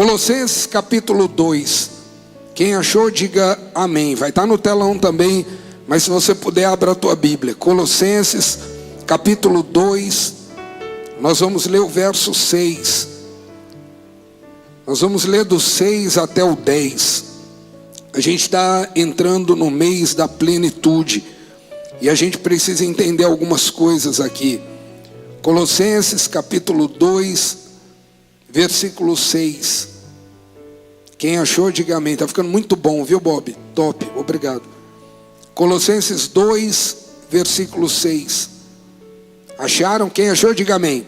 Colossenses capítulo 2. Quem achou, diga amém. Vai estar no telão também, mas se você puder, abra a tua Bíblia. Colossenses capítulo 2. Nós vamos ler o verso 6. Nós vamos ler do 6 até o 10. A gente está entrando no mês da plenitude e a gente precisa entender algumas coisas aqui. Colossenses capítulo 2, versículo 6. Quem achou, diga amém. Está ficando muito bom, viu, Bob? Top, obrigado. Colossenses 2, versículo 6. Acharam? Quem achou, diga amém.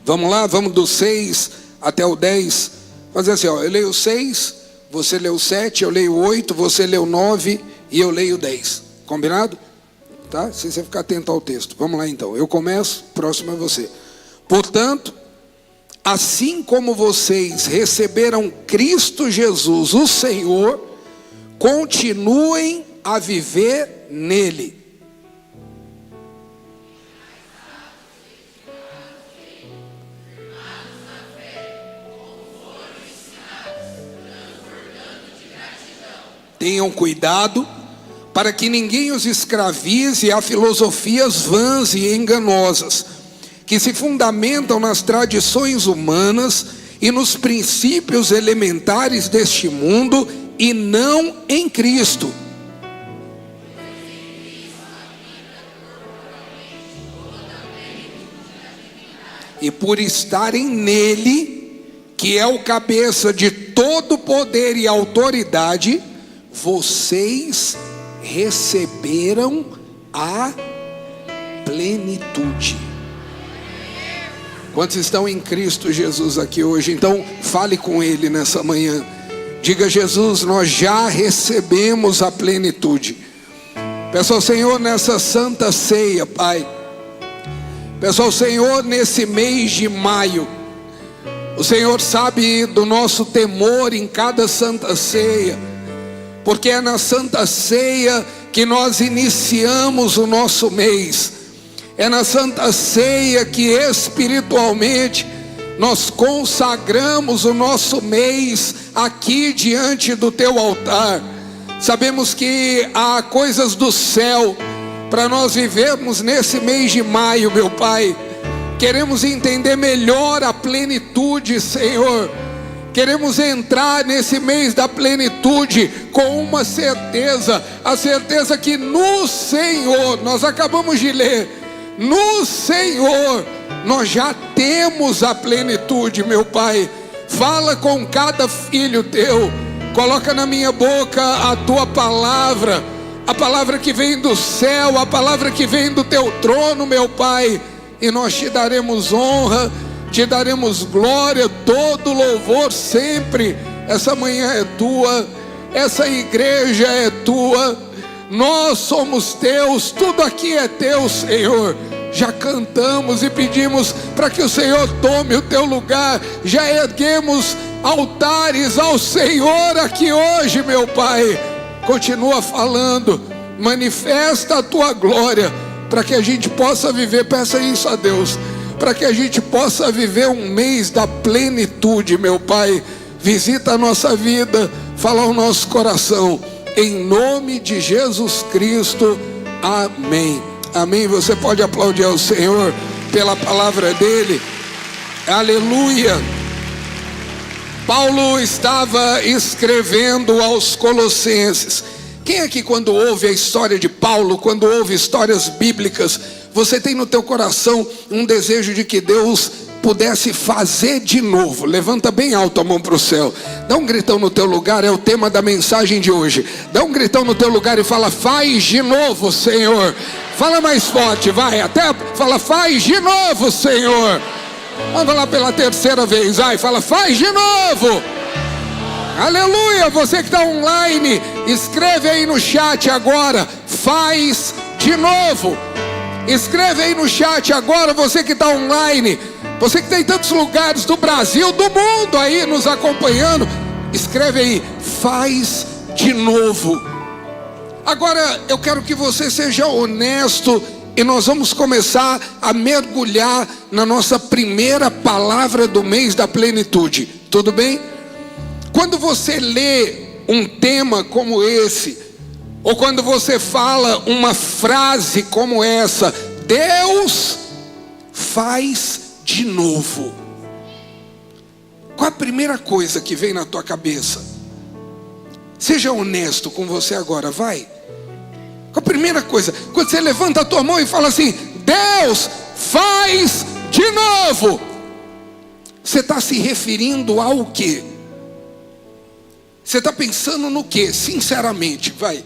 Vamos lá, vamos do 6 até o 10. Fazer assim, ó, eu leio o 6, você lê o 7, eu leio o 8, você lê o 9 e eu leio o 10. Combinado? Tá? Se você ficar atento ao texto. Vamos lá então. Eu começo, próximo é você. Portanto, assim como vocês receberam Cristo Jesus, o Senhor, continuem a viver nele. Tenham cuidado para que ninguém os escravize a filosofias vãs e enganosas, que se fundamentam nas tradições humanas e nos princípios elementares deste mundo e não em Cristo. E por estarem nele, que é o cabeça de todo poder e autoridade, vocês receberam a plenitude. Quantos estão em Cristo Jesus aqui hoje? Então fale com Ele nessa manhã. Diga: Jesus, nós já recebemos a plenitude. Peço ao Senhor nessa santa ceia, Pai. Peço ao Senhor nesse mês de maio. O Senhor sabe do nosso temor em cada santa ceia, porque é na santa ceia que nós iniciamos o nosso mês. É na santa ceia que espiritualmente nós consagramos o nosso mês aqui diante do teu altar. Sabemos que há coisas do céu para nós vivermos nesse mês de maio, meu Pai. Queremos entender melhor a plenitude, Senhor. Queremos entrar nesse mês da plenitude com uma certeza, a certeza que no Senhor, nós acabamos de ler, no Senhor nós já temos a plenitude, meu Pai. Fala com cada filho teu, coloca na minha boca a tua palavra, a palavra que vem do céu, a palavra que vem do teu trono, meu Pai, e nós te daremos honra, te daremos glória, todo louvor sempre. Essa manhã é tua, essa igreja é tua, nós somos teus, tudo aqui é teu, Senhor. Já cantamos e pedimos para que o Senhor tome o teu lugar. Já erguemos altares ao Senhor aqui hoje, meu Pai. Continua falando, manifesta a tua glória, para que a gente possa viver, peça isso a Deus, para que a gente possa viver um mês da plenitude, meu Pai. Visita a nossa vida, fala ao nosso coração, em nome de Jesus Cristo, amém. Amém. Você pode aplaudir ao Senhor pela palavra dele. Aleluia. Paulo estava escrevendo aos Colossenses. Quem aqui, quando ouve a história de Paulo, quando ouve histórias bíblicas, você tem no teu coração um desejo de que Deus pudesse fazer de novo? Levanta bem alto a mão para o céu. Dá um gritão no teu lugar, é o tema da mensagem de hoje. Dá um gritão no teu lugar e fala: faz de novo, Senhor. Fala mais forte, vai, até fala: faz de novo, Senhor. Vamos lá pela terceira vez, vai, fala: faz de novo. Aleluia. Você que está online, escreve aí no chat agora: faz de novo. Escreve aí no chat agora, você que está online, você que está em tantos lugares do Brasil, do mundo aí nos acompanhando, escreve aí: faz de novo. Agora eu quero que você seja honesto e nós vamos começar a mergulhar na nossa primeira palavra do mês da plenitude: Tudo bem? Quando você lê um tema como esse, ou quando você fala uma frase como essa, Deus faz de novo, qual a primeira coisa que vem na tua cabeça? Seja honesto com você agora, vai. Qual a primeira coisa? Quando você levanta a tua mão e fala assim, Deus faz de novo, você está se referindo ao quê? Você está pensando no quê? Sinceramente, vai.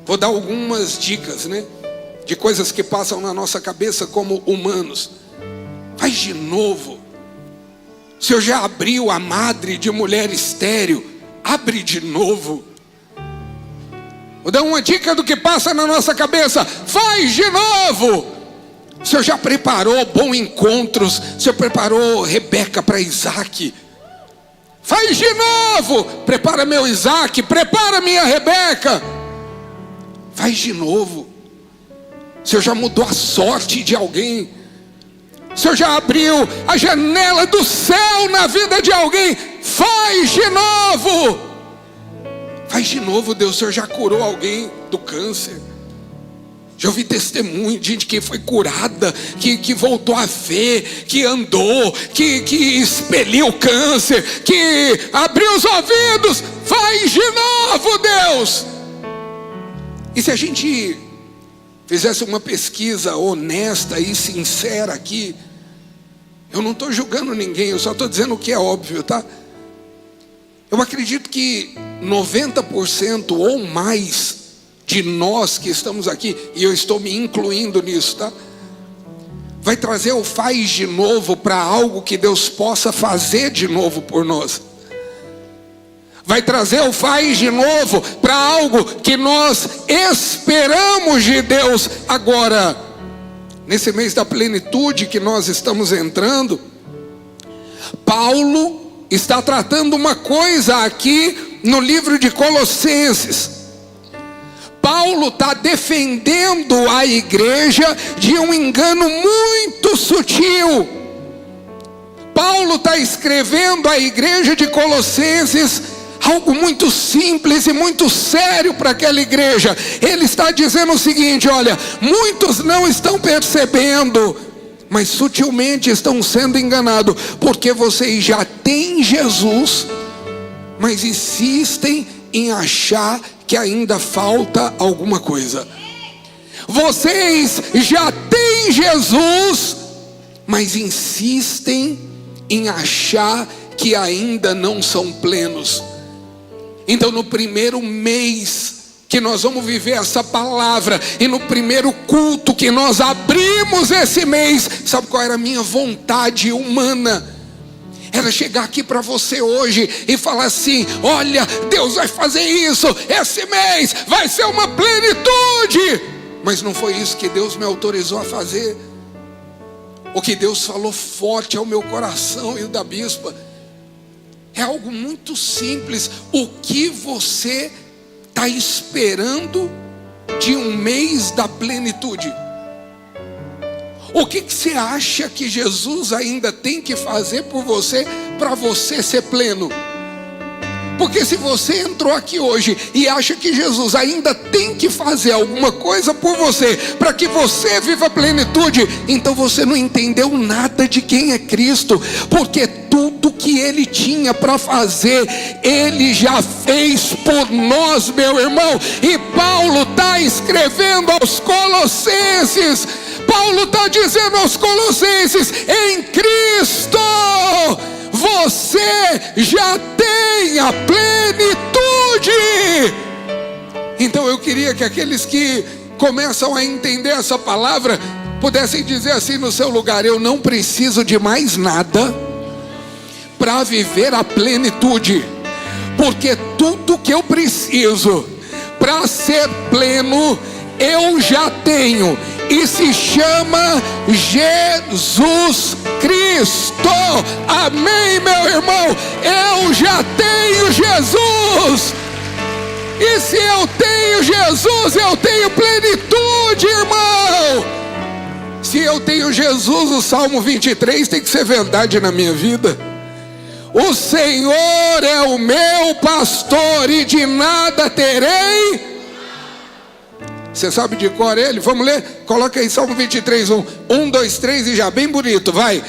Vou dar algumas dicas, né? De coisas que passam na nossa cabeça como humanos. Faz de novo. O Senhor já abriu a madre de mulher estéril, abre de novo. Vou dar uma dica do que passa na nossa cabeça, faz de novo. O Senhor já preparou bons encontros, o Senhor preparou Rebeca para Isaac. Faz de novo, prepara meu Isaac, prepara minha Rebeca. Faz de novo. O Senhor já mudou a sorte de alguém. O Senhor já abriu a janela do céu na vida de alguém. Faz de novo. Faz de novo, Deus. O Senhor já curou alguém do câncer. Já ouvi testemunho de gente que foi curada, que voltou a ver, que andou, que expeliu o câncer, que abriu os ouvidos. Faz de novo, Deus. E se a gente fizesse uma pesquisa honesta e sincera aqui, eu não estou julgando ninguém, eu só estou dizendo o que é óbvio, tá? Eu acredito que 90% ou mais de nós que estamos aqui, e eu estou me incluindo nisso, tá? Vai trazer o faz de novo para algo que Deus possa fazer de novo por nós. Vai trazer o faz de novo para algo que nós esperamos de Deus. Agora, nesse mês da plenitude que nós estamos entrando, Paulo está tratando uma coisa aqui no livro de Colossenses. Paulo está defendendo a igreja de um engano muito sutil. Paulo está escrevendo à igreja de Colossenses algo muito simples e muito sério para aquela igreja. Ele está dizendo o seguinte: olha, muitos não estão percebendo, mas sutilmente estão sendo enganados, porque vocês já têm Jesus, mas insistem em achar que ainda falta alguma coisa. Vocês já têm Jesus, mas insistem em achar que ainda não são plenos. Então, no primeiro mês que nós vamos viver essa palavra, e no primeiro culto que nós abrimos esse mês, sabe qual era a minha vontade humana? Era chegar aqui para você hoje e falar assim: olha, Deus vai fazer isso, esse mês vai ser uma plenitude. Mas não foi isso que Deus me autorizou a fazer. O que Deus falou forte ao meu coração e o da bispa é algo muito simples. O que você está esperando de um mês da plenitude? O que você acha que Jesus ainda tem que fazer por você para você ser pleno? Porque se você entrou aqui hoje e acha que Jesus ainda tem que fazer alguma coisa por você para que você viva a plenitude, então você não entendeu nada de quem é Cristo, porque tudo que Ele tinha para fazer, Ele já fez por nós, meu irmão. E Paulo está escrevendo aos Colossenses, Paulo está dizendo aos Colossenses: em Cristo você já tem a plenitude. Então eu queria que aqueles que começam a entender essa palavra pudessem dizer assim no seu lugar: eu não preciso de mais nada para viver a plenitude, porque tudo que eu preciso para ser pleno eu já tenho, e se chama Jesus Cristo. Amém, meu irmão? Eu já tenho Jesus. E se eu tenho Jesus, eu tenho plenitude, irmão. Se eu tenho Jesus, o Salmo 23 tem que ser verdade na minha vida. o Senhor é o meu pastor e de nada terei. Você sabe de cor ele? Vamos ler? Coloca aí Salmo 23, 1. 1, 2, 3 e já, bem bonito, vai.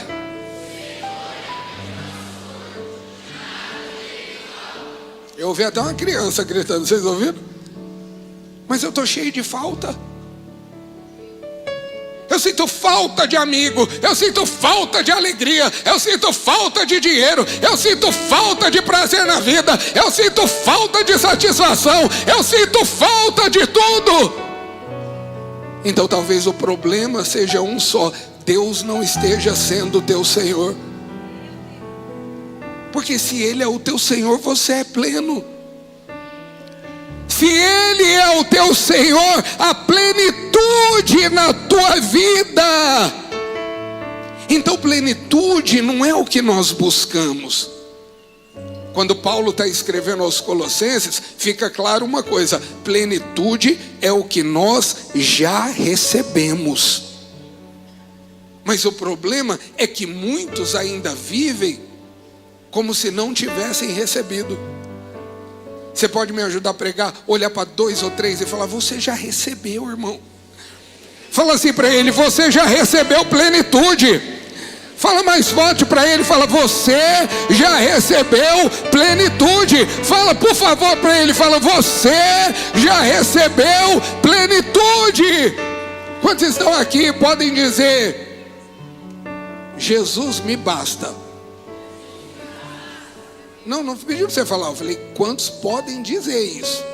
Eu ouvi até uma criança gritando, vocês ouviram? Mas eu estou cheio de falta. Eu sinto falta de amigo, eu sinto falta de alegria, eu sinto falta de dinheiro, eu sinto falta de prazer na vida, eu sinto falta de satisfação, eu sinto falta de tudo. Então talvez o problema seja um só: Deus não esteja sendo o teu Senhor. Porque se Ele é o teu Senhor, você é pleno. Se Ele é o teu Senhor, a plenitude na tua vida. Então plenitude não é o que nós buscamos. Quando Paulo está escrevendo aos Colossenses, fica claro uma coisa: plenitude é o que nós já recebemos. Mas o problema é que muitos ainda vivem como se não tivessem recebido. Você pode me ajudar a pregar? Olhar para 2 ou 3 e falar: você já recebeu, irmão. Fala assim para ele: você já recebeu plenitude. Fala mais forte para ele, fala: você já recebeu plenitude. Fala por favor para ele, fala: você já recebeu plenitude. Quantos estão aqui podem dizer: Jesus me basta? Não pedi para você falar, eu falei: quantos podem dizer isso?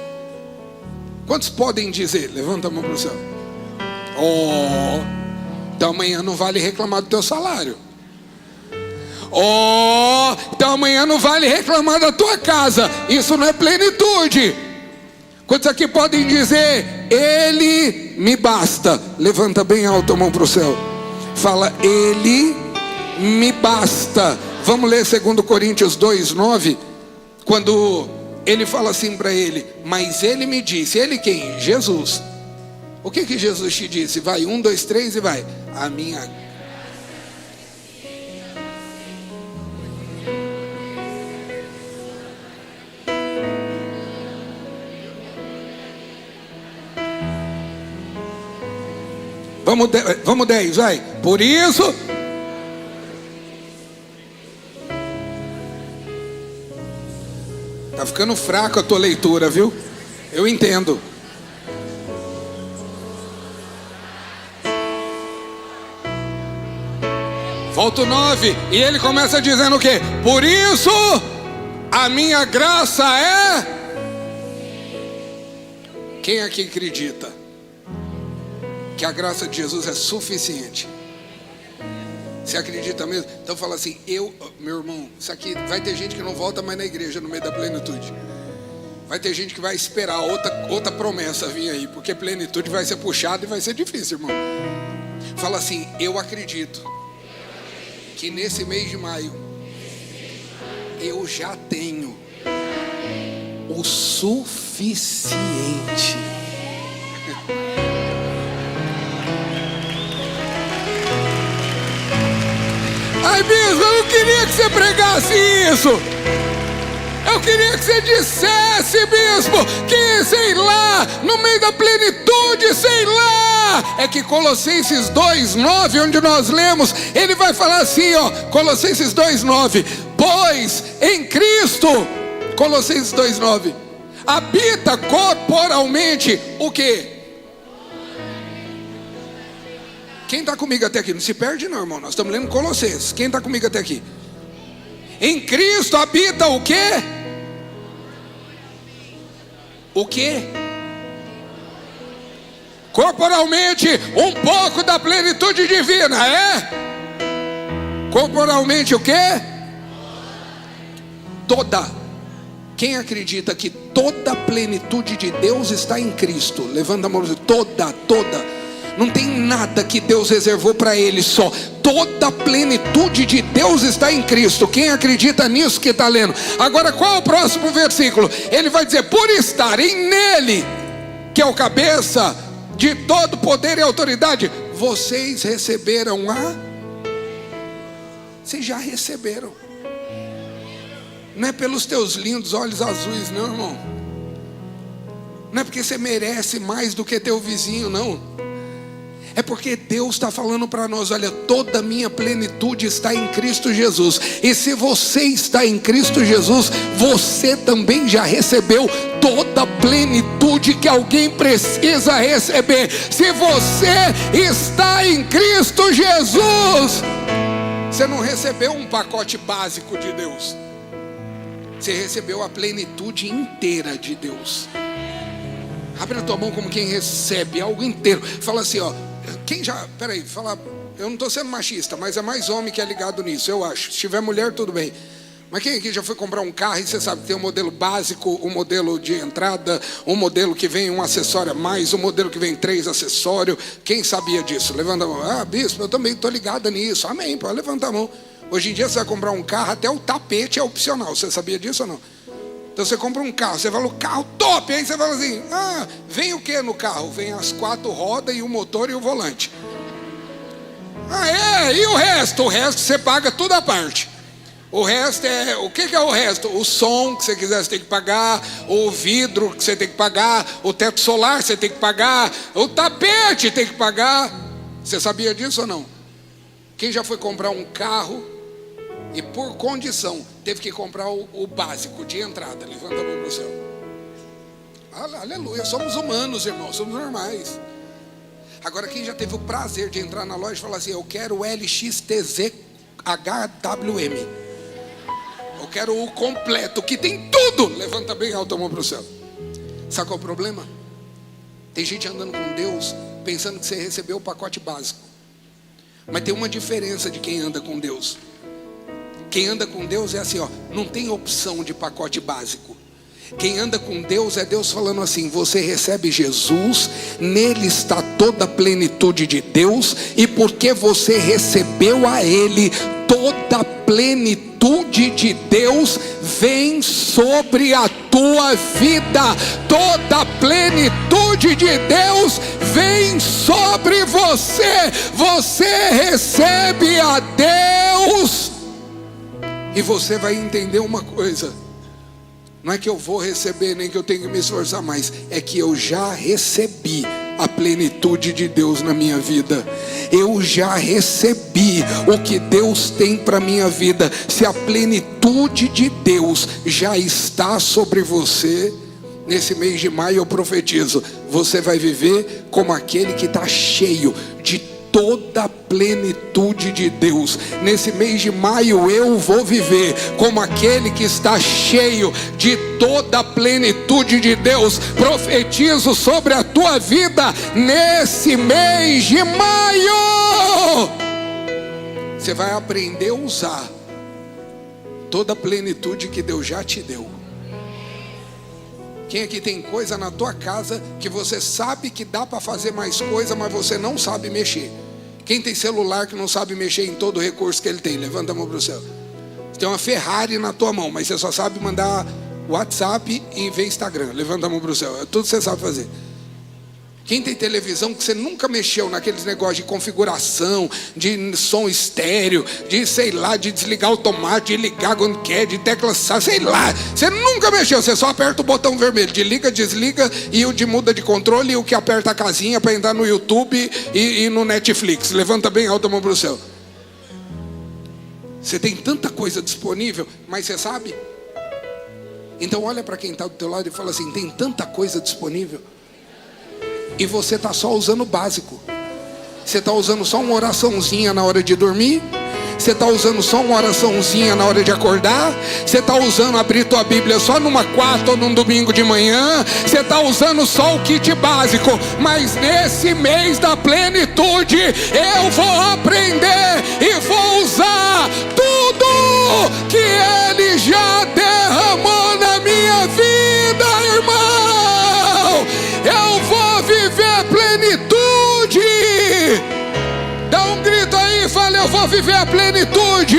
Quantos podem dizer? Levanta a mão para o céu. Então amanhã não vale reclamar do teu salário. Então amanhã não vale reclamar da tua casa. Isso não é plenitude. Quantos aqui podem dizer: Ele me basta? Levanta bem alto a mão para o céu. Fala: Ele me basta. Vamos ler 2 Coríntios 2, 9. Quando ele fala assim para ele: mas ele me disse. Ele quem? Jesus. O que Jesus te disse? Vai, 1, 2, 3 e vai. A minha... Vamos 10, vai. Por isso... Tá ficando fraco a tua leitura, viu? Eu entendo. Volta o 9. E ele começa dizendo o quê? Por isso a minha graça é... Quem aqui acredita que a graça de Jesus é suficiente? Você acredita mesmo? Então fala assim: meu irmão, isso aqui vai ter gente que não volta mais na igreja no meio da plenitude. Vai ter gente que vai esperar outra promessa vir aí, porque plenitude vai ser puxada e vai ser difícil, irmão. Fala assim: eu acredito que nesse mês de maio eu já tenho o suficiente. Ai, bispo, eu não queria que você pregasse isso. Eu queria que você dissesse, bispo, que sei lá, no meio da plenitude, sei lá. É que Colossenses 2:9, onde nós lemos, ele vai falar assim, ó, Colossenses 2:9. Pois em Cristo, Colossenses 2:9, habita corporalmente o quê? Quem está comigo até aqui? Não se perde não, irmão. Nós estamos lendo Colossenses. Quem está comigo até aqui? Em Cristo habita o quê? O quê? Corporalmente um pouco da plenitude divina, é? Corporalmente o quê? Toda. Quem acredita que toda a plenitude de Deus está em Cristo? Levanta a mão. Toda. Não tem nada que Deus reservou para ele só. Toda a plenitude de Deus está em Cristo. Quem acredita nisso que está lendo? Agora qual é o próximo versículo? Ele vai dizer: por estarem nele, que é o cabeça de todo poder e autoridade, vocês receberam Vocês já receberam. Não é pelos teus lindos olhos azuis, não, irmão. Não é porque você merece mais do que teu vizinho, não. É porque Deus está falando para nós: olha, toda a minha plenitude está em Cristo Jesus. E se você está em Cristo Jesus, você também já recebeu toda a plenitude que alguém precisa receber. Se você está em Cristo Jesus, você não recebeu um pacote básico de Deus, você recebeu a plenitude inteira de Deus. Abre a tua mão como quem recebe algo inteiro. Fala assim, ó. Quem já, peraí, fala, eu não estou sendo machista, mas é mais homem que é ligado nisso, eu acho. Se tiver mulher, tudo bem. Mas quem aqui já foi comprar um carro e você sabe que tem um modelo básico, um modelo de entrada, um modelo que vem um acessório a mais, um modelo que vem 3 acessórios? Quem sabia disso? Levanta a mão. Ah, bispo, eu também estou ligado nisso. Amém, pode levantar a mão. Hoje em dia você vai comprar um carro, até o tapete é opcional. Você sabia disso ou não? Então você compra um carro, você fala, o carro top. Aí você fala assim, ah, vem o que no carro? Vem as 4 rodas e o motor e o volante. Ah, é? E o resto? O resto você paga tudo à parte. O resto é, o que é o resto? O som que você quiser você tem que pagar, o vidro que você tem que pagar, o teto solar você tem que pagar, o tapete tem que pagar. Você sabia disso ou não? Quem já foi comprar um carro e por condição teve que comprar o básico de entrada? Levanta a mão para o céu. Aleluia, somos humanos, irmãos, somos normais. Agora quem já teve o prazer de entrar na loja e falar assim, eu quero o LXTZ HWM, eu quero o completo, que tem tudo. Levanta bem alto a mão para o céu. Sabe qual é o problema? Tem gente andando com Deus pensando que você recebeu o pacote básico. Mas tem uma diferença de quem anda com Deus. Quem anda com Deus é assim, ó, não tem opção de pacote básico. Quem anda com Deus é Deus falando assim, você recebe Jesus, nele está toda a plenitude de Deus, e porque você recebeu a Ele, toda a plenitude de Deus vem sobre a tua vida. Toda a plenitude de Deus vem sobre você. Você recebe a Deus. E você vai entender uma coisa: não é que eu vou receber, nem que eu tenho que me esforçar mais, é que eu já recebi a plenitude de Deus na minha vida. Eu já recebi o que Deus tem para a minha vida. Se a plenitude de Deus já está sobre você, nesse mês de maio eu profetizo, você vai viver como aquele que está cheio de toda a plenitude de Deus. Nesse mês de maio eu vou viver como aquele que está cheio de toda a plenitude de Deus. Profetizo sobre a tua vida nesse mês de maio. Você vai aprender a usar toda a plenitude que Deus já te deu. Quem aqui tem coisa na tua casa que você sabe que dá para fazer mais coisa, mas você não sabe mexer? Quem tem celular que não sabe mexer em todo o recurso que ele tem? Levanta a mão para o céu. Você tem uma Ferrari na tua mão, mas você só sabe mandar WhatsApp e ver Instagram. Levanta a mão para o céu. É tudo que você sabe fazer. Quem tem televisão que você nunca mexeu naqueles negócios de configuração, de som estéreo, de sei lá, de desligar automático, de ligar quando quer, de tecla, sei lá, você nunca mexeu, você só aperta o botão vermelho de liga, desliga, e o de muda de controle, e o que aperta a casinha para entrar no YouTube e no Netflix. Levanta bem alto a mão para o céu. Você tem tanta coisa disponível, mas você sabe? Então olha para quem está do teu lado e fala assim, tem tanta coisa disponível, e você está só usando o básico. Você está usando só uma oraçãozinha na hora de dormir. Você está usando só uma oraçãozinha na hora de acordar. Você está usando abrir tua Bíblia só numa quarta ou num domingo de manhã. Você está usando só o kit básico. Mas nesse mês da plenitude eu vou aprender e vou usar tudo que Ele já derramou na minha vida, irmão. Eu vou viver plenitude. Dá um grito aí e fala, eu vou viver a plenitude.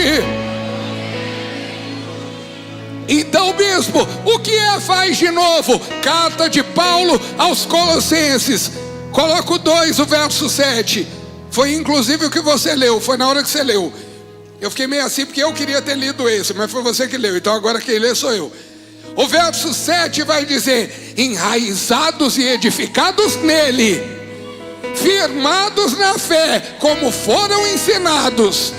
Então, bispo, o que faz de novo? Carta de Paulo aos Colossenses. Coloca o 2, o verso 7. Foi inclusive o que você leu, foi na hora que você leu. Eu fiquei meio assim porque eu queria ter lido esse, mas foi você que leu, então agora quem lê sou eu. O verso 7 vai dizer: enraizados e edificados nele, firmados na fé, como foram ensinados,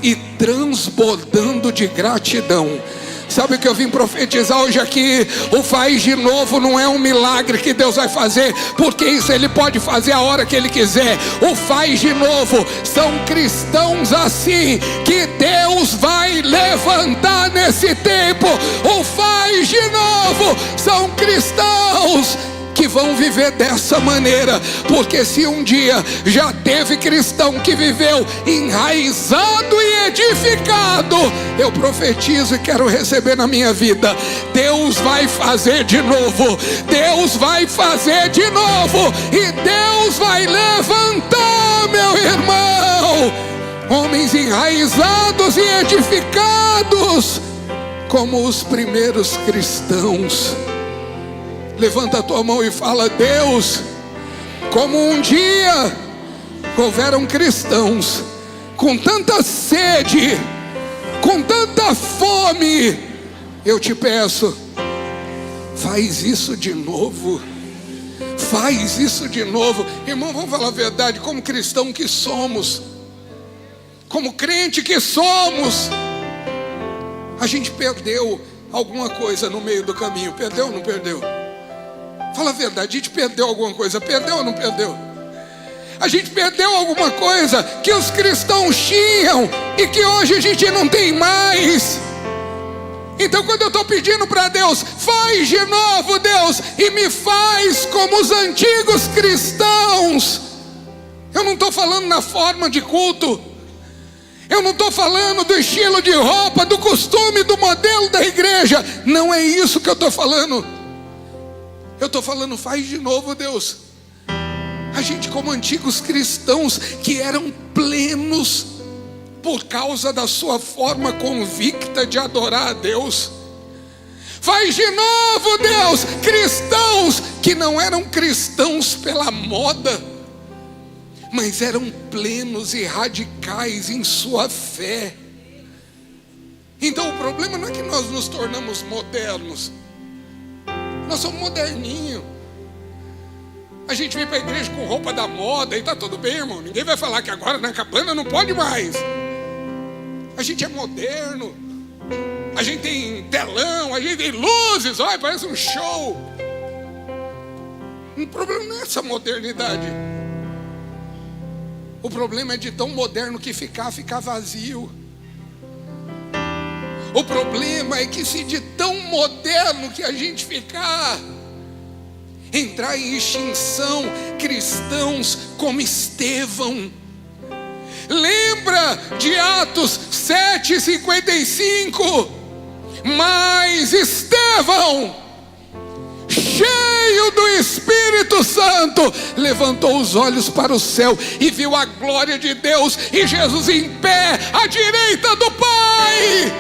e transbordando de gratidão. Sabe o que eu vim profetizar hoje aqui? O faz de novo não é um milagre que Deus vai fazer, porque isso Ele pode fazer a hora que Ele quiser. O faz de novo são cristãos assim, que Deus vai levantar nesse tempo. O faz de novo são cristãos que vão viver dessa maneira, porque se um dia já teve cristão que viveu enraizado e edificado, eu profetizo e quero receber na minha vida: Deus vai fazer de novo, Deus vai fazer de novo, e Deus vai levantar, meu irmão, homens enraizados e edificados como os primeiros cristãos. Levanta a tua mão e fala: Deus, como um dia houveram cristãos com tanta sede, com tanta fome, eu te peço, faz isso de novo. Faz isso de novo. Irmão, vamos falar a verdade, como cristão que somos, como crente que somos, a gente perdeu alguma coisa no meio do caminho. Perdeu ou não perdeu? Fala a verdade, a gente perdeu alguma coisa. Perdeu ou não perdeu? A gente perdeu alguma coisa que os cristãos tinham e que hoje a gente não tem mais. Então quando eu estou pedindo para Deus: faz de novo, Deus, e me faz como os antigos cristãos, eu não estou falando na forma de culto, eu não estou falando do estilo de roupa, do costume, do modelo da igreja. Não é isso que eu estou falando. Eu estou falando: faz de novo, Deus. A gente, como antigos cristãos que eram plenos por causa da sua forma convicta de adorar a Deus. Faz de novo, Deus, cristãos que não eram cristãos pela moda, mas eram plenos e radicais em sua fé. Então o problema não é que nós nos tornamos modernos. Nós somos moderninhos. A gente vem para a igreja com roupa da moda e está tudo bem, irmão. Ninguém vai falar que agora na cabana não pode mais. A gente é moderno. A gente tem telão, a gente tem luzes. Olha, parece um show. O problema não é essa modernidade. O problema é de tão moderno que ficar vazio. O problema é que se de tão moderno que a gente ficar, entrar em extinção cristãos como Estevão. Lembra de Atos 7:55? Mas Estevão, cheio do Espírito Santo, levantou os olhos para o céu e viu a glória de Deus e Jesus em pé à direita do Pai.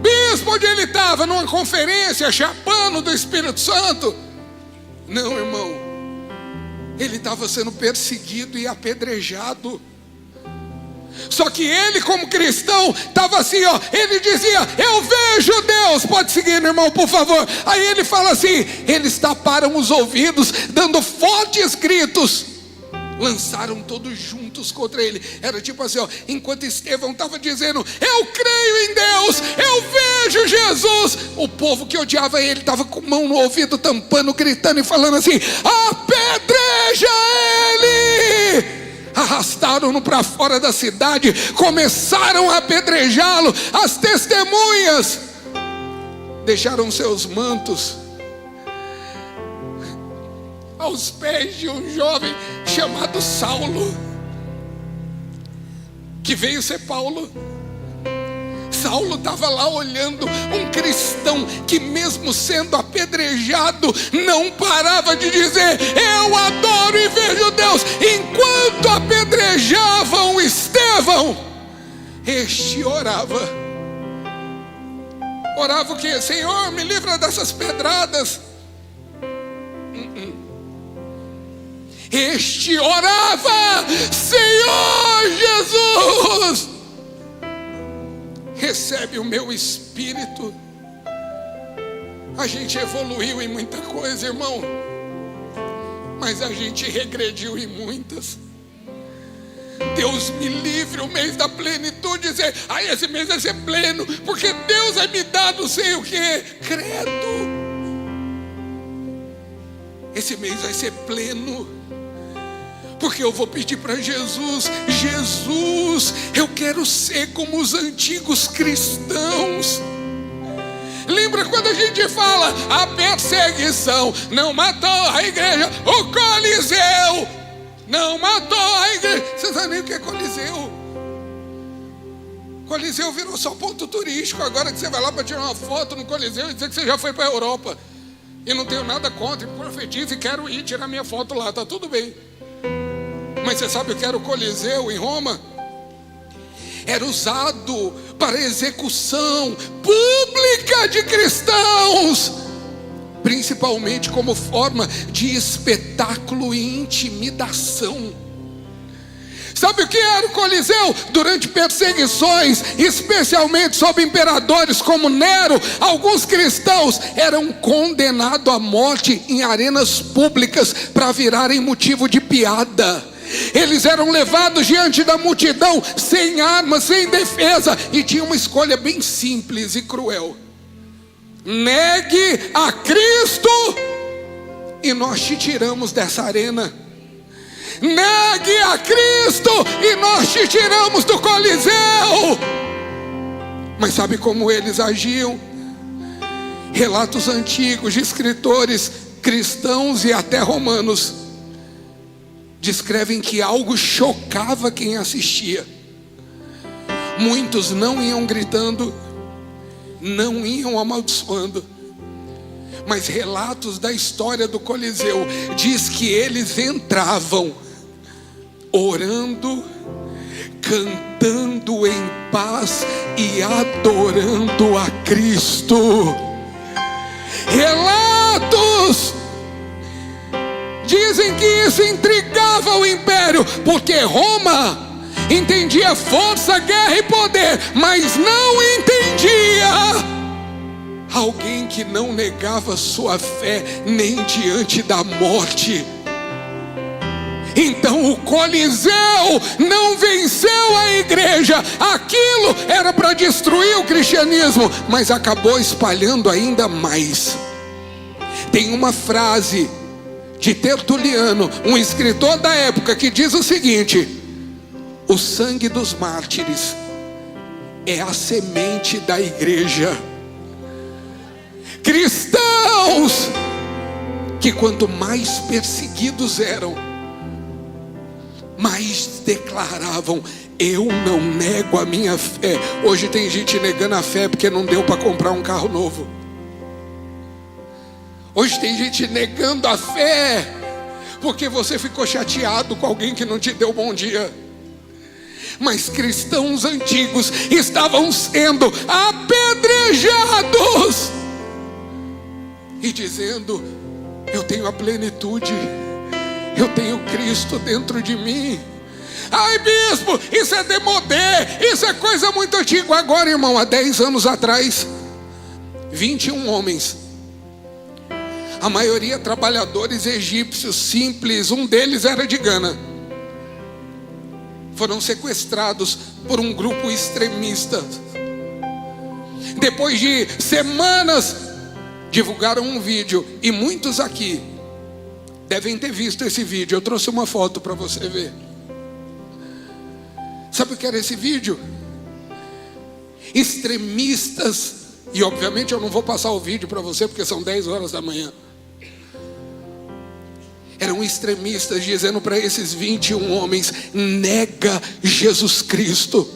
Bispo, onde ele estava? Numa conferência, chapando do Espírito Santo? Não, irmão, ele estava sendo perseguido e apedrejado. Só que ele, como cristão, estava assim, ó. Ele dizia: eu vejo Deus. Pode seguir, meu irmão, por favor. Aí ele fala assim: eles taparam os ouvidos, dando fortes gritos, lançaram todos juntos contra ele. Era tipo assim, ó, enquanto Estevão estava dizendo: eu creio em Deus, eu vejo Jesus, o povo que odiava ele estava com a mão no ouvido, tampando, gritando e falando assim: apedreja ele. Arrastaram-no para fora da cidade, começaram a apedrejá-lo. As testemunhas deixaram seus mantos aos pés de um jovem chamado Saulo, que veio ser Paulo. Saulo estava lá olhando um cristão que, mesmo sendo apedrejado, não parava de dizer: eu adoro e vejo Deus. Enquanto apedrejavam Estevão, este orava. Orava o quê? Senhor, me livra dessas pedradas. Este orava: Senhor Jesus, recebe o meu espírito. A gente evoluiu em muita coisa, irmão, mas a gente regrediu em muitas. Deus me livre, o mês da plenitude, dizer, esse mês vai ser pleno, porque Deus vai me dar não sei o que. Credo, esse mês vai ser pleno, porque eu vou pedir para Jesus: Jesus, eu quero ser como os antigos cristãos. Lembra quando a gente fala, a perseguição não matou a igreja, o Coliseu não matou a igreja. Você sabe nem o que é Coliseu? Coliseu virou só ponto turístico. Agora que você vai lá para tirar uma foto no Coliseu e dizer que você já foi para a Europa. E não tenho nada contra, profetizo e quero ir tirar minha foto lá, tá tudo bem. Mas você sabe o que era o Coliseu em Roma? Era usado para execução pública de cristãos, principalmente como forma de espetáculo e intimidação. Sabe o que era o Coliseu? Durante perseguições, especialmente sob imperadores como Nero, alguns cristãos eram condenados à morte em arenas públicas para virarem motivo de piada. Eles eram levados diante da multidão sem armas, sem defesa, e tinham uma escolha bem simples e cruel: negue a Cristo e nós te tiramos dessa arena. Negue a Cristo e nós te tiramos do Coliseu. Mas sabe como eles agiam? Relatos antigos de escritores cristãos e até romanos descrevem que algo chocava quem assistia. Muitos não iam gritando, não iam amaldiçoando, mas relatos da história do Coliseu diz que eles entravam orando, cantando em paz e adorando a Cristo. Relatos dizem que isso intrigava o império, porque Roma entendia força, guerra e poder, mas não entendia alguém que não negava sua fé nem diante da morte. Então o Coliseu não venceu a igreja. Aquilo era para destruir o cristianismo, mas acabou espalhando ainda mais. Tem uma frase de Tertuliano, um escritor da época, que diz o seguinte: o sangue dos mártires é a semente da igreja. Cristãos que quanto mais perseguidos eram, mais declaravam: eu não nego a minha fé. Hoje tem gente negando a fé porque não deu para comprar um carro novo. Hoje tem gente negando a fé porque você ficou chateado com alguém que não te deu bom dia. Mas cristãos antigos estavam sendo apedrejados e dizendo: eu tenho a plenitude, eu tenho Cristo dentro de mim. Ai, bispo, isso é demodé, isso é coisa muito antiga. Agora, irmão, há 10 anos atrás, 21 homens, a maioria trabalhadores egípcios simples, um deles era de Gana, foram sequestrados por um grupo extremista. Depois de semanas, divulgaram um vídeo, e muitos aqui devem ter visto esse vídeo. Eu trouxe uma foto para você ver. Sabe o que era esse vídeo? Extremistas, e obviamente eu não vou passar o vídeo para você porque são 10 horas da manhã. Eram extremistas dizendo para esses 21 homens: nega Jesus Cristo.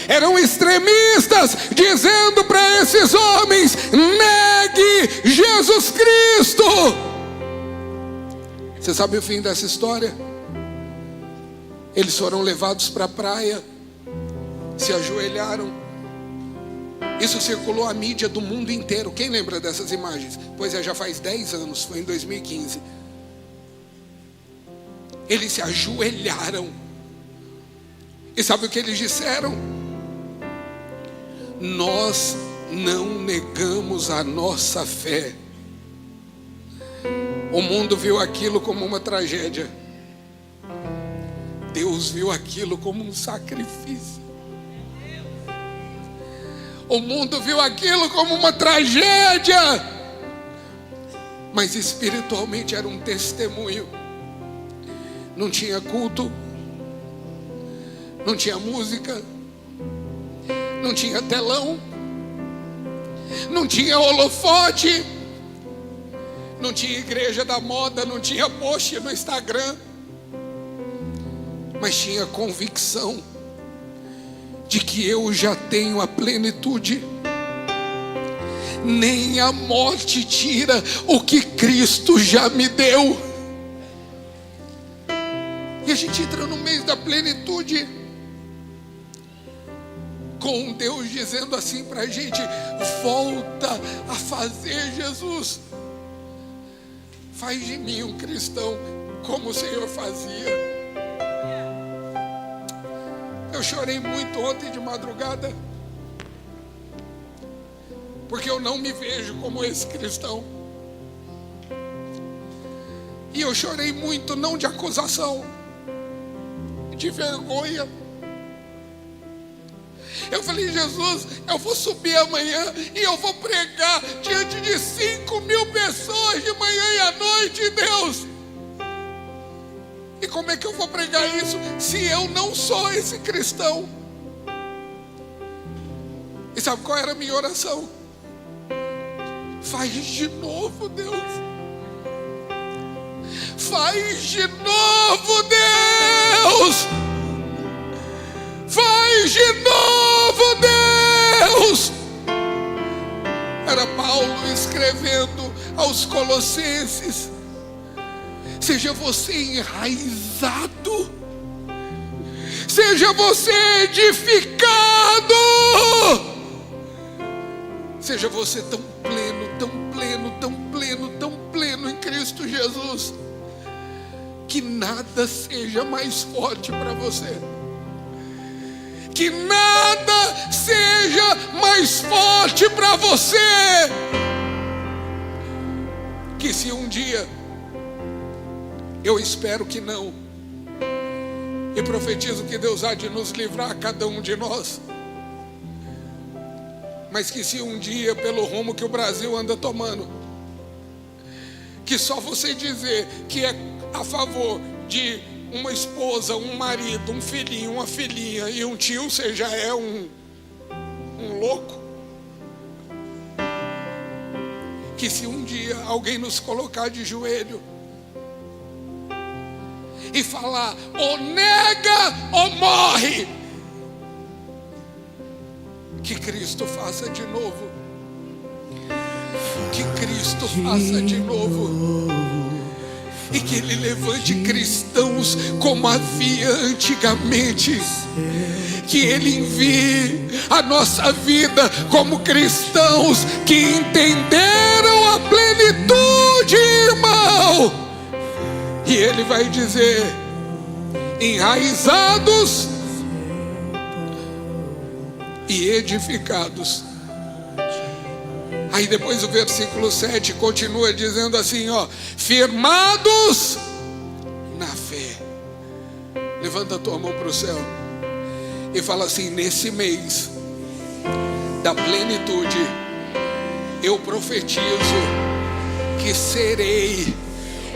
Eram extremistas dizendo para esses homens: negue Jesus Cristo. Você sabe o fim dessa história? Eles foram levados para a praia, se ajoelharam. Isso circulou a mídia do mundo inteiro. Quem lembra dessas imagens? Pois é, já faz 10 anos, foi em 2015. Eles se ajoelharam. E sabe o que eles disseram? nós não negamos a nossa fé. O mundo viu aquilo como uma tragédia. Deus viu aquilo como um sacrifício. O mundo viu aquilo como uma tragédia, mas espiritualmente era um testemunho. Não tinha culto, não tinha música, não tinha telão, não tinha holofote, não tinha igreja da moda, não tinha post no Instagram, mas tinha convicção de que eu já tenho a plenitude. Nem a morte tira o que Cristo já me deu. E a gente entra no mês da plenitude, com Deus dizendo assim para a gente: volta a fazer, Jesus. Faz de mim um cristão como o Senhor fazia. Eu chorei muito ontem de madrugada, porque eu não me vejo como esse cristão. E eu chorei muito, não de acusação, de vergonha. Eu falei: Jesus, eu vou subir amanhã e eu vou pregar diante de 5.000 pessoas de manhã e à noite, Deus. E como é que eu vou pregar isso se eu não sou esse cristão? E sabe qual era a minha oração? Faz de novo, Deus. Faz de novo, Deus. Faz de novo, Deus. Era Paulo escrevendo aos Colossenses: seja você enraizado, seja você edificado, seja você tão pleno, tão pleno, tão pleno, tão pleno em Cristo Jesus, que nada seja mais forte para você. Que nada seja mais forte para você. Que se um dia, eu espero que não, e profetizo que Deus há de nos livrar a cada um de nós, mas que se um dia, pelo rumo que o Brasil anda tomando, que só você dizer que é a favor de uma esposa, um marido, um filhinho, uma filhinha e um tio, você já é um louco. Que se um dia alguém nos colocar de joelho e falar: ou nega ou morre, que Cristo faça de novo. Que Cristo faça de novo. E que Ele levante cristãos como havia antigamente. Que Ele envie a nossa vida como cristãos que entenderam a plenitude, irmão. E Ele vai dizer: enraizados e edificados. Aí depois o versículo 7 continua dizendo assim, ó: firmados na fé. Levanta a tua mão para o céu e fala assim: nesse mês da plenitude, eu profetizo que serei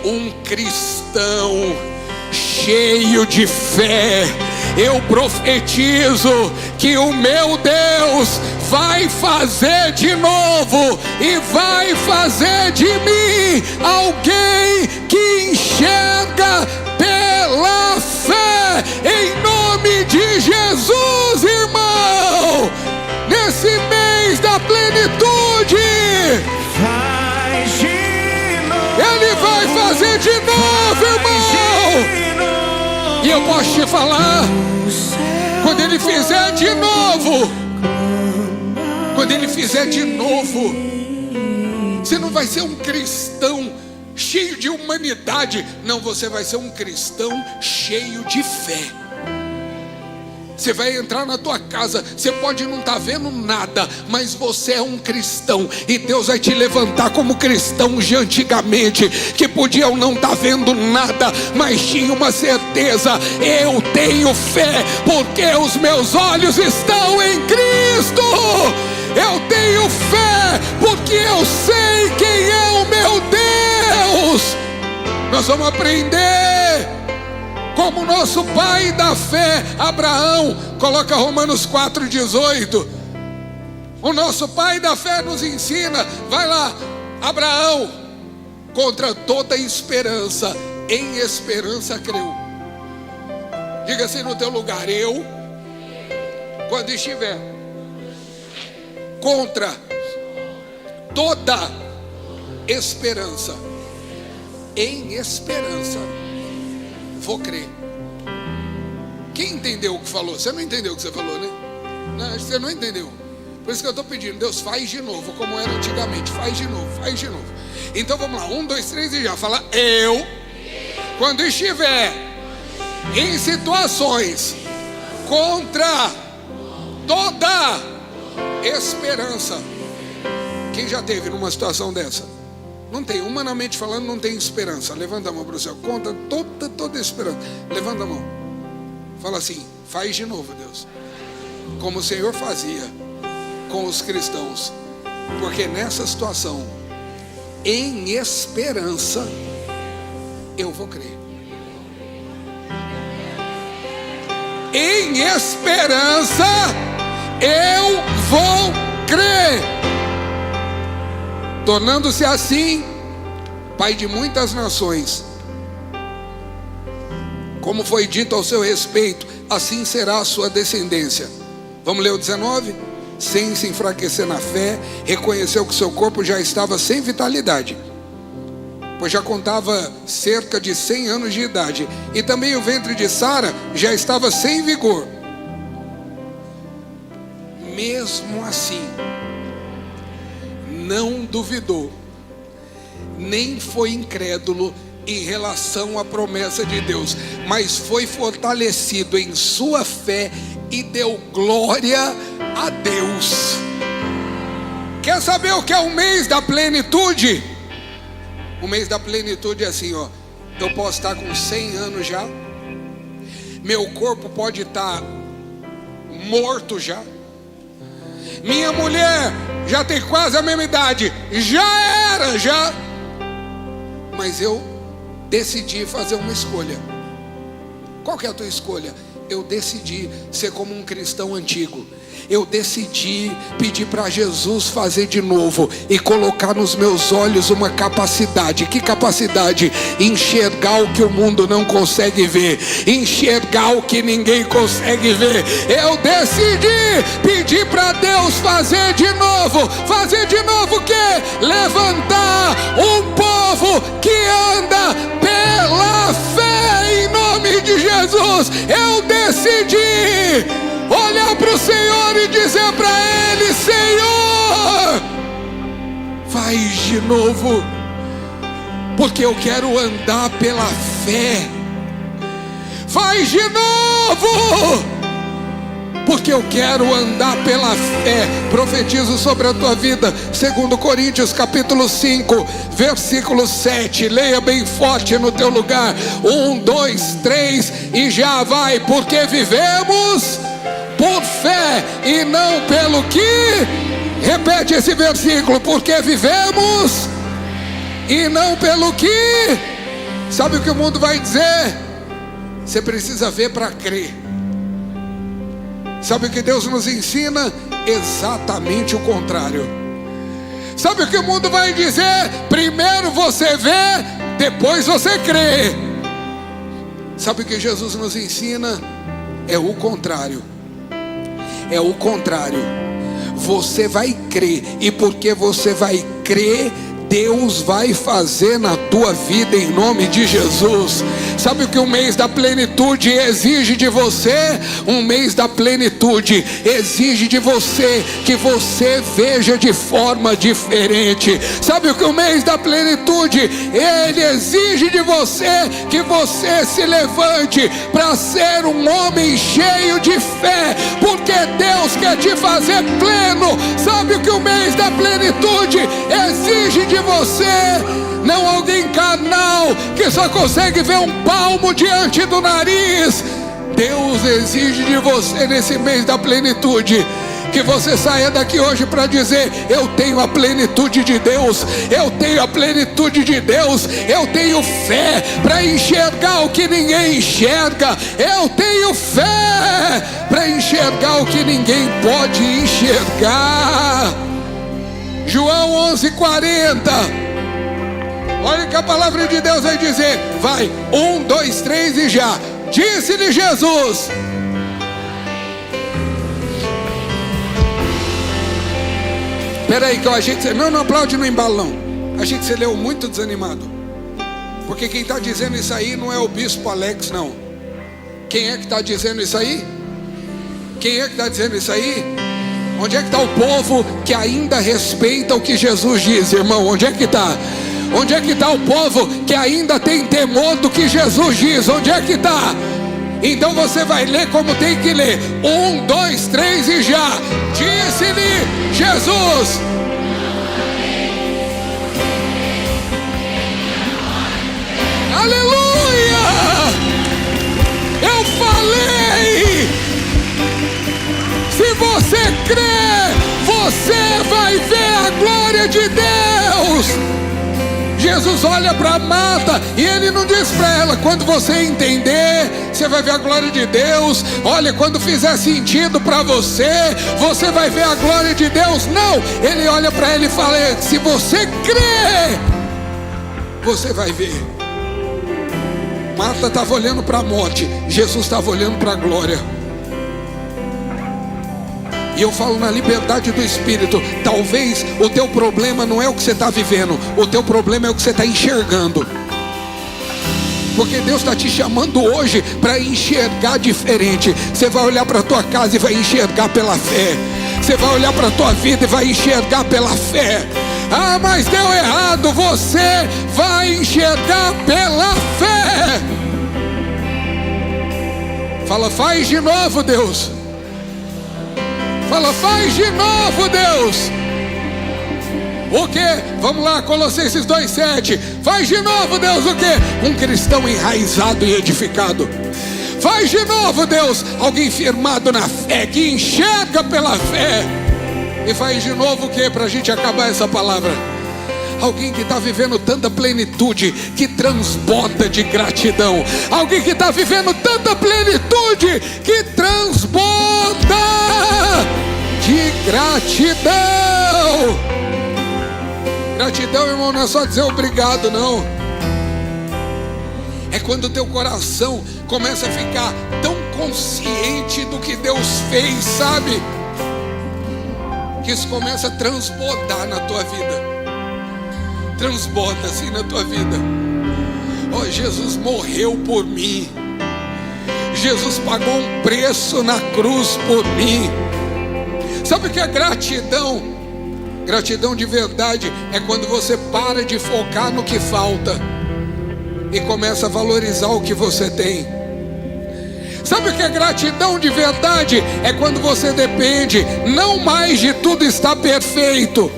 um cristão cheio de fé. Eu profetizo que o meu Deus vai fazer de novo e vai fazer de mim alguém que enxerga pela fé, em nome de Jesus, irmão. Nesse mês da plenitude, Ele vai fazer de novo, irmão. E eu posso te falar, quando Ele fizer de novo, quando Ele fizer de novo, você não vai ser um cristão cheio de humanidade, não, você vai ser um cristão cheio de fé. Você vai entrar na tua casa, você pode não estar vendo nada, mas você é um cristão, e Deus vai te levantar como cristãos de antigamente, que podiam não estar vendo nada, mas tinham uma certeza: eu tenho fé, porque os meus olhos estão em Cristo. Eu tenho fé, porque eu sei quem é o meu Deus. Nós vamos aprender como nosso pai da fé, Abraão. Coloca Romanos 4,18. O nosso pai da fé nos ensina. Vai lá, Abraão, contra toda esperança, em esperança creu. Diga assim no teu lugar: eu, quando estiver contra toda esperança, em esperança vou crer. Quem entendeu o que falou? Você não entendeu o que você falou, né? Não, você não entendeu. Por isso que eu estou pedindo: Deus, faz de novo, como era antigamente. Faz de novo, faz de novo. Então vamos lá, 1, 2, 3 e já. Fala: eu, quando estiver em situações contra toda esperança. Quem já teve numa situação dessa? Não tem, humanamente falando, não tem esperança. Levanta a mão para o céu. Conta toda esperança. Levanta a mão. Fala assim: faz de novo, Deus, como o Senhor fazia com os cristãos. Porque nessa situação, em esperança, eu vou crer. Em esperança, eu vou crer. Tornando-se assim pai de muitas nações, como foi dito ao seu respeito, assim será a sua descendência. Vamos ler o 19? Sem se enfraquecer na fé, reconheceu que seu corpo já estava sem vitalidade, pois já contava cerca de 100 anos de idade, e também o ventre de Sara já estava sem vigor. Mesmo assim, não duvidou, nem foi incrédulo em relação à promessa de Deus, mas foi fortalecido em sua fé e deu glória a Deus. Quer saber o que é o mês da plenitude? O mês da plenitude é assim, ó. Eu posso estar com 100 anos já, meu corpo pode estar morto já, minha mulher já tem quase a mesma idade, já, mas eu decidi fazer uma escolha. Qual que é a tua escolha? Eu decidi ser como um cristão antigo. Eu decidi pedir para Jesus fazer de novo e colocar nos meus olhos uma capacidade. Que capacidade? Enxergar o que o mundo não consegue ver, enxergar o que ninguém consegue ver. Eu decidi pedir para Deus fazer de novo. Fazer de novo o quê? Levantar um povo que anda pela fé em nome de Jesus. Eu decidi olhar para o Senhor e dizer para Ele: Senhor, faz de novo, porque eu quero andar pela fé. Faz de novo, porque eu quero andar pela fé. Profetizo sobre a tua vida, 2 Coríntios capítulo 5, versículo 7. Leia bem forte no teu lugar. 1, 2, 3 e já vai. Porque vivemos por fé e não pelo que. Repete esse versículo: porque vivemos e não pelo que. Sabe o que o mundo vai dizer? Você precisa ver para crer. Sabe o que Deus nos ensina? Exatamente o contrário. Sabe o que o mundo vai dizer? Primeiro você vê, depois você crê. Sabe o que Jesus nos ensina? É o contrário. É o contrário. Você vai crer, e porque você vai crer, Deus vai fazer na tua vida em nome de Jesus. Sabe o que o mês da plenitude exige de você? Um mês da plenitude exige de você que você veja de forma diferente. Sabe o que o mês da plenitude, ele exige de você que você se levante para ser um homem cheio de fé, porque Deus quer te fazer pleno. Sabe o que o mês da plenitude exige de você? Não alguém carnal que só consegue ver um palmo diante do nariz. Deus exige de você nesse mês da plenitude que você saia daqui hoje para dizer: eu tenho a plenitude de Deus, eu tenho a plenitude de Deus, eu tenho fé para enxergar o que ninguém enxerga, eu tenho fé para enxergar o que ninguém pode enxergar. João 11:40. Olha o que a palavra de Deus vai dizer. Vai, 1, 2, 3 e já. Disse-lhe Jesus: Peraí, que eu achei que você... Não aplaude no embalo não. Achei que você leu muito desanimado. Porque quem está dizendo isso aí não é o bispo Alex, não. Quem é que está dizendo isso aí? Quem é que está dizendo isso aí? Onde é que está o povo que ainda respeita o que Jesus diz, irmão? Onde é que está? Onde é que está o povo que ainda tem temor do que Jesus diz? Onde é que está? Então você vai ler como tem que ler. 1, 2, 3 e já. Disse-lhe Jesus: aleluia! Eu falei! Se você crê, você vai ver a glória de Deus. Jesus olha para Marta e ele não diz para ela: quando você entender, você vai ver a glória de Deus. Olha, quando fizer sentido para você, você vai ver a glória de Deus. Não, ele olha para ela e fala: se você crê, você vai ver. Marta estava olhando para a morte, Jesus estava olhando para a glória. E eu falo na liberdade do Espírito. Talvez o teu problema não é o que você está vivendo, o teu problema é o que você está enxergando. Porque Deus está te chamando hoje para enxergar diferente. Você vai olhar para a tua casa e vai enxergar pela fé. Você vai olhar para a tua vida e vai enxergar pela fé. Ah, mas deu errado. Você vai enxergar pela fé. Fala: faz de novo, Deus. Fala: faz de novo, Deus. O que? Vamos lá, Colossenses 2:7. Faz de novo, Deus, o que? Um cristão enraizado e edificado. Faz de novo, Deus, alguém firmado na fé, que enxerga pela fé. E faz de novo o que? Para a gente acabar essa palavra. Alguém que está vivendo tanta plenitude que transborda de gratidão. Alguém que está vivendo tanta plenitude que transborda de gratidão. Gratidão, irmão, não é só dizer obrigado, não. É quando o teu coração começa a ficar tão consciente do que Deus fez, sabe? Que isso começa a transbordar na tua vida. Transborda assim na tua vida. Oh, Jesus morreu por mim. Jesus pagou um preço na cruz por mim. Sabe o que é gratidão? Gratidão de verdade é quando você para de focar no que falta e começa a valorizar o que você tem. Sabe o que é gratidão de verdade? É quando você depende não mais de tudo estar perfeito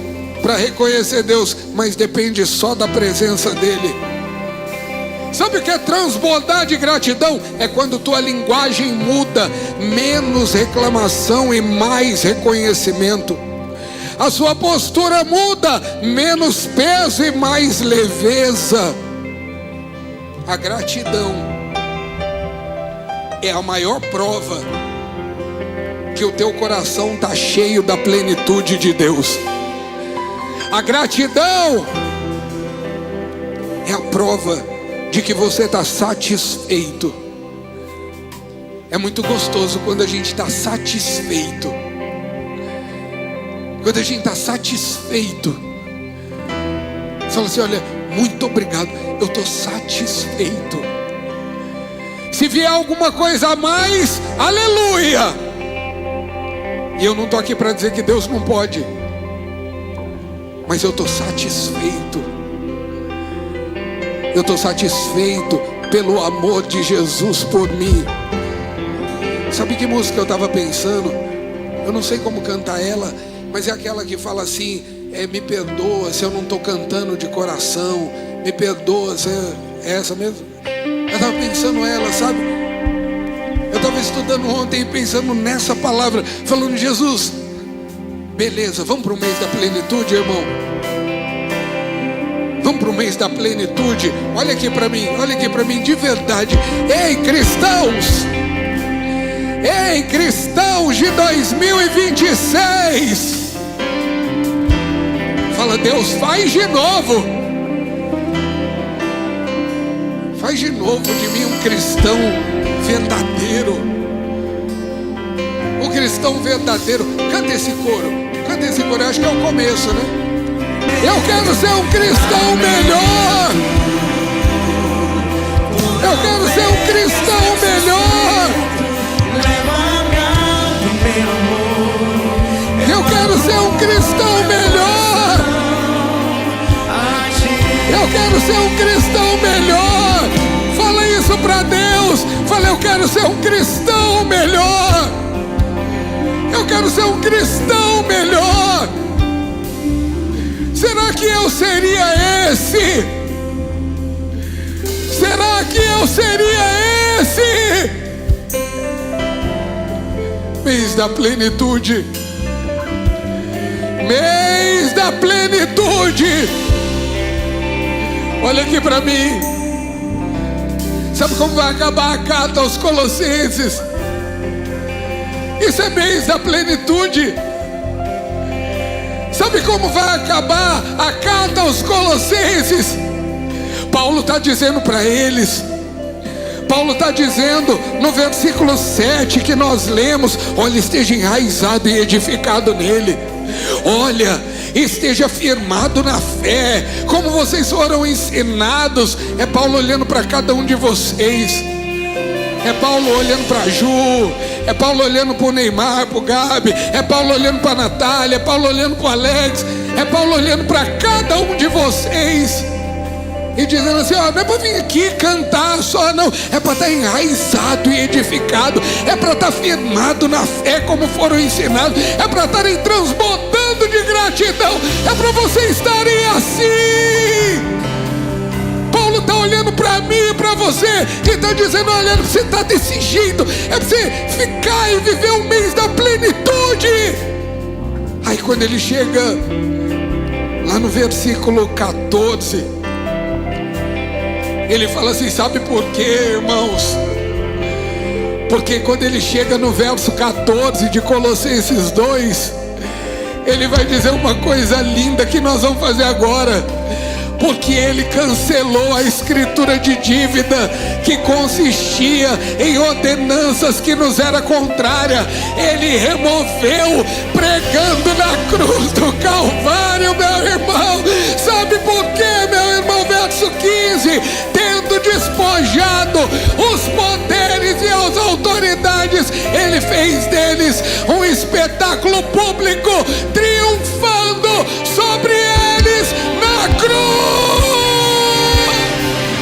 para reconhecer Deus, mas depende só da presença dele. Sabe o que é transbordar de gratidão? É quando tua linguagem muda, menos reclamação e mais reconhecimento. A sua postura muda, menos peso e mais leveza. A gratidão é a maior prova que o teu coração está cheio da plenitude de Deus. A gratidão é a prova de que você está satisfeito. É muito gostoso quando a gente está satisfeito. Quando a gente está satisfeito. fala assim: olha, muito obrigado, eu estou satisfeito. Se vier alguma coisa a mais, aleluia. E eu não estou aqui para dizer que Deus não pode, mas eu estou satisfeito. Eu estou satisfeito pelo amor de Jesus por mim. Sabe que música eu estava pensando? Eu não sei como cantar ela, mas é aquela que fala assim: me perdoa se eu não estou cantando de coração, me perdoa se é essa mesmo. Eu estava pensando ela, sabe? Eu estava estudando ontem e pensando nessa palavra, falando: Jesus, beleza, vamos para o mês da plenitude, irmão. Vamos para o mês da plenitude. Olha aqui para mim de verdade. Ei, cristãos! Ei, cristãos de 2026! Fala: Deus, faz de novo. Faz de novo de mim um cristão verdadeiro. Um cristão verdadeiro. Canta esse coro, eu acho que é o começo, né? Eu quero ser um cristão melhor. Eu quero ser um cristão melhor. Eu quero ser um cristão melhor. Eu quero ser um cristão melhor. Fala isso para Deus. Fala: eu quero ser um cristão melhor. Eu quero ser um cristão melhor. Será que eu seria esse? Será que eu seria esse? Mês da plenitude. Mês da plenitude. Olha aqui para mim. Sabe como vai acabar a carta aos Colossenses? Isso é mês da plenitude. Sabe como vai acabar a carta aos Colossenses? Paulo está dizendo para eles. Paulo está dizendo no versículo 7 que nós lemos: olha, esteja enraizado e edificado nele. Olha, esteja firmado na fé, como vocês foram ensinados. É Paulo olhando para cada um de vocês. É Paulo olhando para a Ju, é Paulo olhando para o Neymar, para o Gabi, é Paulo olhando para a Natália, é Paulo olhando para o Alex, é Paulo olhando para cada um de vocês e dizendo assim: ó, não é para vir aqui cantar só, não, é para estar enraizado e edificado, é para estar firmado na fé como foram ensinados, é para estarem transbordando de gratidão, é para vocês estarem assim. Paulo está olhando para mim e para você e está dizendo: olha, você está desse jeito, é para você ficar e viver um mês da plenitude. Aí quando ele chega lá no versículo 14, ele fala assim: sabe por quê, irmãos? Porque quando ele chega no verso 14 de Colossenses 2, ele vai dizer uma coisa linda que nós vamos fazer agora. Porque ele cancelou a escritura de dívida que consistia em ordenanças que nos era contrária. Ele removeu, pregando na cruz do Calvário, meu irmão. Sabe por quê, meu irmão? Verso 15: tendo despojado os poderes e as autoridades, ele fez deles um espetáculo público, triunfando sobre eles na cruz.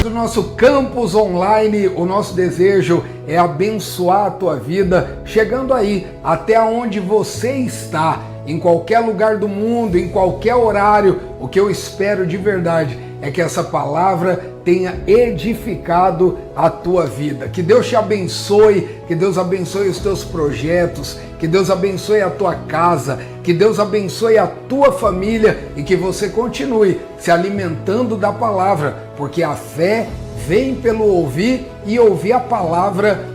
Do nosso campus online, o nosso desejo é abençoar a tua vida, chegando aí até onde você está, em qualquer lugar do mundo, em qualquer horário. O que eu espero de verdade é que essa palavra tenha edificado a tua vida. Que Deus te abençoe, que Deus abençoe os teus projetos, que Deus abençoe a tua casa, que Deus abençoe a tua família e que você continue se alimentando da palavra, porque a fé vem pelo ouvir e ouvir a palavra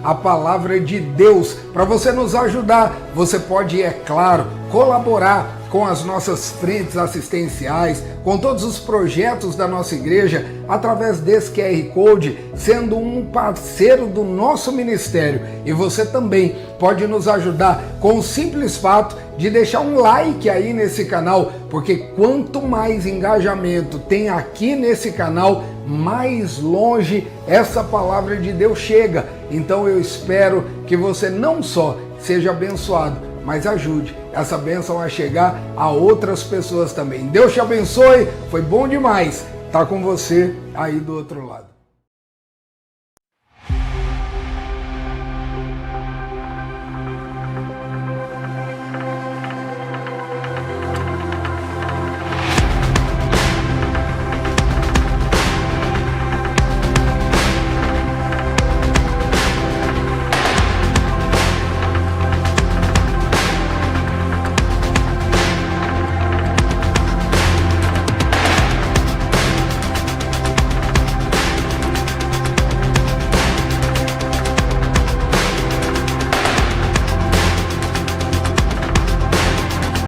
de Deus. Para você nos ajudar, você pode, é claro, colaborar com as nossas frentes assistenciais, com todos os projetos da nossa igreja, através desse QR Code, sendo um parceiro do nosso ministério. E você também pode nos ajudar com o simples fato de deixar um like aí nesse canal, porque quanto mais engajamento tem aqui nesse canal, mais longe essa palavra de Deus chega. Então eu espero que você não só seja abençoado, mas ajude essa bênção a chegar a outras pessoas também. Deus te abençoe, foi bom demais estar com você aí do outro lado.